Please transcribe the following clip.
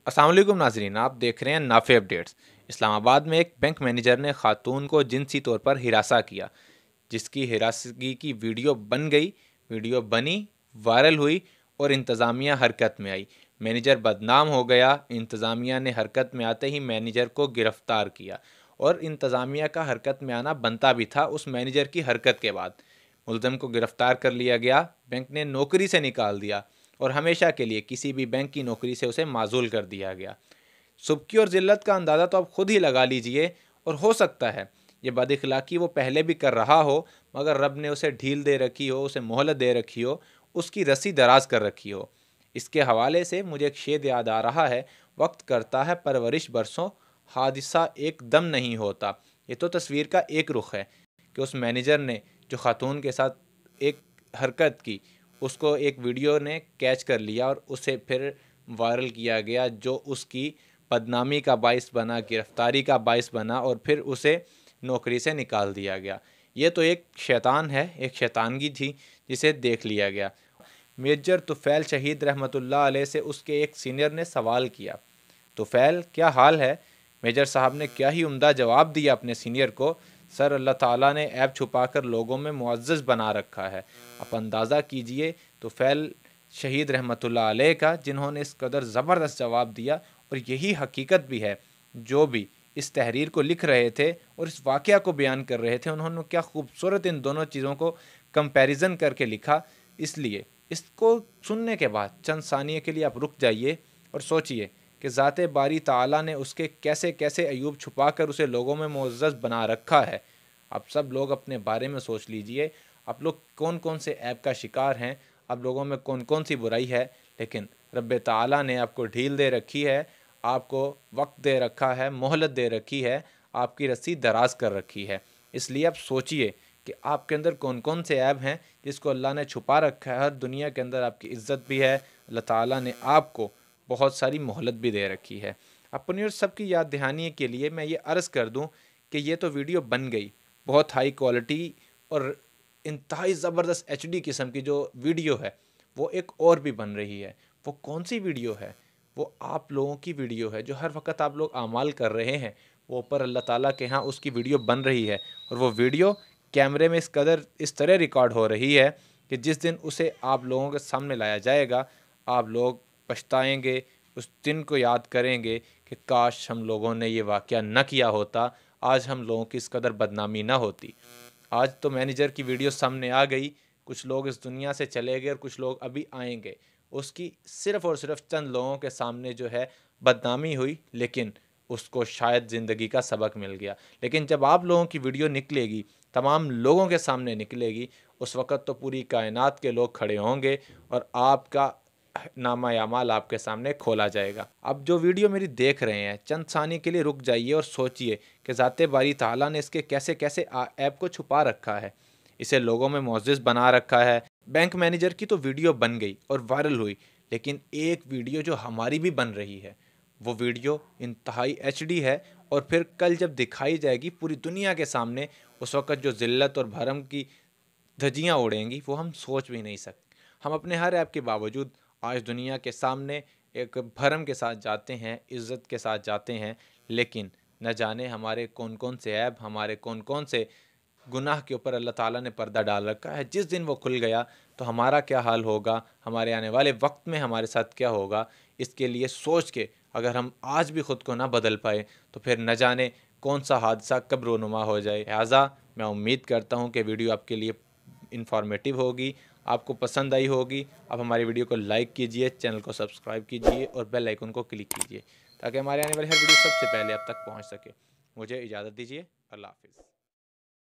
अस्सलाम वालेकुम नाज़रीन, आप देख रहे हैं नाफे अपडेट्स। इस्लामाबाद में एक बैंक मैनेजर ने खातून को जिनसी तौर पर हिरासा किया, जिसकी हिरासगी की वीडियो बन गई, वीडियो बनी, वायरल हुई और इंतज़ामिया हरकत में आई। मैनेजर बदनाम हो गया। इंतज़ामिया ने हरकत में आते ही मैनेजर को गिरफ़्तार किया और इंतज़ामिया का हरकत में आना बनता भी था उस मैनेजर की हरकत के बाद। मुलज़म को गिरफ़्तार कर लिया गया, बैंक ने नौकरी से निकाल दिया और हमेशा के लिए किसी भी बैंक की नौकरी से उसे माजूल कर दिया गया। सुबकी और ज़िल्लत का अंदाज़ा तो आप खुद ही लगा लीजिए। और हो सकता है ये बदअखलाक़ी वो पहले भी कर रहा हो, मगर रब ने उसे ढील दे रखी हो, उसे मोहलत दे रखी हो, उसकी रस्सी दराज कर रखी हो। इसके हवाले से मुझे एक शेर याद आ रहा है, वक्त करता है परवरिश बरसों, हादिसा एक दम नहीं होता। ये तो तस्वीर का एक रुख है कि उस मैनेजर ने जो खातून के साथ एक हरकत की, उसको एक वीडियो ने कैच कर लिया और उसे फिर वायरल किया गया, जो उसकी बदनामी का बाइस बना, गिरफ़्तारी का बाइस बना और फिर उसे नौकरी से निकाल दिया गया। ये तो एक शैतान है, एक शैतानगी थी जिसे देख लिया गया। मेजर तुफ़ैल शहीद रहमतुल्लाह अलैह से उसके एक सीनियर ने सवाल किया, तुफ़ैल क्या हाल है? मेजर साहब ने क्या ही उम्दा जवाब दिया अपने सीनियर को, सर अल्लाह ताला ने ऐब छुपाकर लोगों में मुअज़्ज़ज़ बना रखा है। आप अंदाज़ा कीजिए तुफ़ैल शहीद रहमतुल्लाह अलैह का, जिन्होंने इस कदर ज़बरदस्त जवाब दिया। और यही हकीकत भी है, जो भी इस तहरीर को लिख रहे थे और इस वाक़या को बयान कर रहे थे, उन्होंने क्या खूबसूरत इन दोनों चीज़ों को कंपैरिजन करके लिखा। इसलिए इसको सुनने के बाद चंद सानिये के लिए आप रुक जाइए और सोचिए कि ज़ाते बारी ताला ने उसके कैसे कैसे अयूब छुपा कर उसे लोगों में मुअज़्ज़ज़ बना रखा है। आप सब लोग अपने बारे में सोच लीजिए, आप लोग कौन कौन से ऐब का शिकार हैं, आप लोगों में कौन कौन सी बुराई है, लेकिन रब्बे ताला ने आपको ढील दे रखी है, आपको वक्त दे रखा है, मोहलत दे रखी है, आपकी रस्सी दराज कर रखी है। इसलिए आप सोचिए कि आपके अंदर कौन कौन से ऐब हैं जिसको अल्लाह ने छुपा रखा है। हर दुनिया के अंदर आपकी इज़्ज़त भी है, अल्लाह ताला ने आपको बहुत सारी मोहलत भी दे रखी है। अपनी और सबकी याद दहानी के लिए मैं ये अर्ज़ कर दूं कि ये तो वीडियो बन गई, बहुत हाई क्वालिटी और इंतहाई ज़बरदस्त HD किस्म की जो वीडियो है, वो एक और भी बन रही है। वो कौन सी वीडियो है? वो आप लोगों की वीडियो है, जो हर वक्त आप लोग आमाल कर रहे हैं, वो ऊपर अल्लाह ताला के यहाँ उसकी वीडियो बन रही है। और वो वीडियो कैमरे में इस तरह रिकॉर्ड हो रही है कि जिस दिन उसे आप लोगों के सामने लाया जाएगा, आप लोग पछताएंगे, उस दिन को याद करेंगे कि काश हम लोगों ने ये वाक़या न किया होता, आज हम लोगों की इस कदर बदनामी ना होती। आज तो मैनेजर की वीडियो सामने आ गई, कुछ लोग इस दुनिया से चले गए और कुछ लोग अभी आएंगे। उसकी सिर्फ़ और सिर्फ चंद लोगों के सामने जो है बदनामी हुई, लेकिन उसको शायद ज़िंदगी का सबक मिल गया। लेकिन जब आप लोगों की वीडियो निकलेगी, तमाम लोगों के सामने निकलेगी, उस वक़्त तो पूरी कायनात के लोग खड़े होंगे और आपका नामा-ए-आमाल आपके सामने खोला जाएगा। अब जो वीडियो मेरी देख रहे हैं, चंद सानी के लिए रुक जाइए और सोचिए कि ज़ाते बारी ताला ने इसके कैसे कैसे ऐप को छुपा रखा है, इसे लोगों में मुअज़्ज़ज़ बना रखा है। बैंक मैनेजर की तो वीडियो बन गई और वायरल हुई, लेकिन एक वीडियो जो हमारी भी बन रही है, वो वीडियो इंतहाई HD है। और फिर कल जब दिखाई जाएगी पूरी दुनिया के सामने, उस वक़्त जो ज़िल्लत और भरम की धज्जियाँ उड़ेंगी, वो हम सोच भी नहीं सकते। हम अपने हर ऐप के बावजूद आज दुनिया के सामने एक भरम के साथ जाते हैं, इज़्ज़त के साथ जाते हैं, लेकिन न जाने हमारे कौन कौन से ऐब, हमारे कौन कौन से गुनाह के ऊपर अल्लाह ताला ने पर्दा डाल रखा है। जिस दिन वो खुल गया तो हमारा क्या हाल होगा, हमारे आने वाले वक्त में हमारे साथ क्या होगा, इसके लिए सोच के अगर हम आज भी ख़ुद को ना बदल पाए तो फिर न जाने कौन सा हादसा कब रोनुमा हो जाए। लिहाज़ा मैं उम्मीद करता हूँ कि वीडियो आपके लिए इंफॉर्मेटिव होगी, आपको पसंद आई होगी। आप हमारी वीडियो को लाइक कीजिए, चैनल को सब्सक्राइब कीजिए और बेल आइकन को क्लिक कीजिए, ताकि हमारे आने वाली हर वीडियो सबसे पहले आप तक पहुँच सके। मुझे इजाज़त दीजिए। अल्लाह हाफ़िज़।